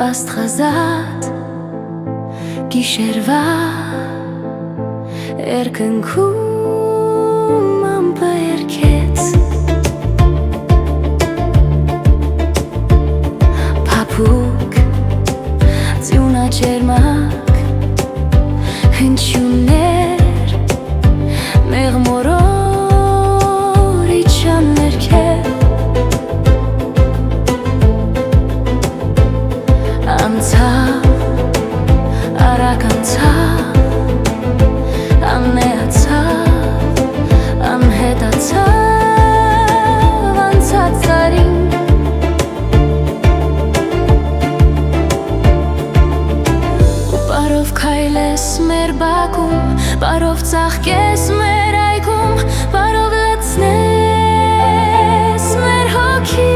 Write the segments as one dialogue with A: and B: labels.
A: աստղազատ գիշերվա երկնքում ամպը երգեց փափուկ ձյունաճերմակ հնչյուններ մեղմորոր իջան ներքև անցավ արագ անցավ աննեացավ անհետացավ անցած տարին ու բարով քայլես մեր բակում բարով ծաղկես մեր այգում բարով լցնես մեր հոգին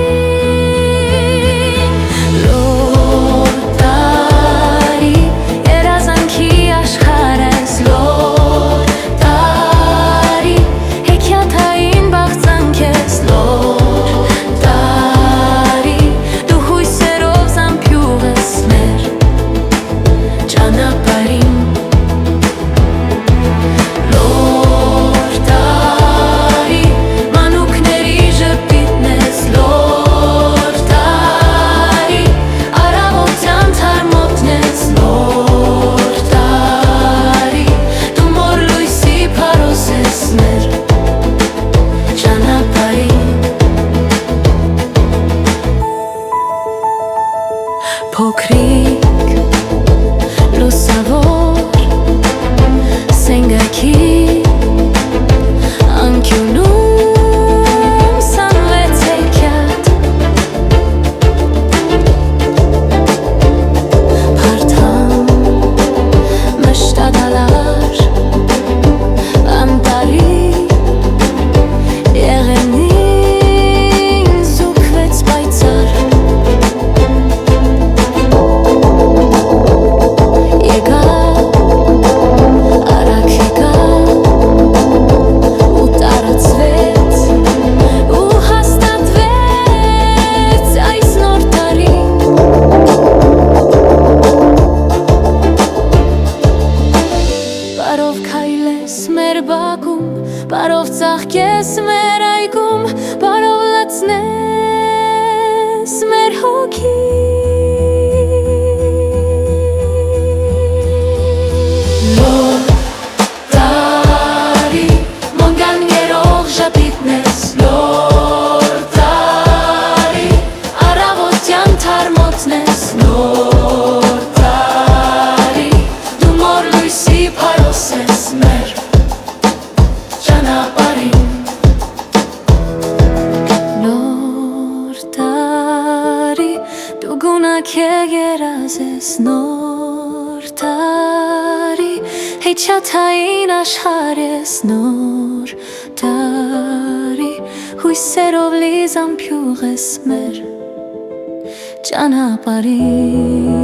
A: լոր տարի երազանքի աշխարհ ես լոր տարի հեքիաթային բաղձանք ես լոր տարի դու հույսերով զամբյուղ ես մեր ճանապարհին փոքրիկ լուսավոր սենգակի անկյունում սանվեց հեքիաթ փարթամ մշտադալար անտարի եղենին զուգվեց պայծառ Բարով քայլես մեր բակում, բարով ծաղկես մեր այգում, բարով լցնես մեր հոգին լոր տարի մոնգան երող ժպիտն ես լոր տարի առավոտյան թարմոցն ես լոր տարի դու մոր լույսի փարոս ես մեր ճանապարհին նոր տարի դու գունակ երազ ես նոր տարի հեքիաթային աշխարհ ես նոր տարի հույսերով լի զամբյուղ ես մեր ճանապարհին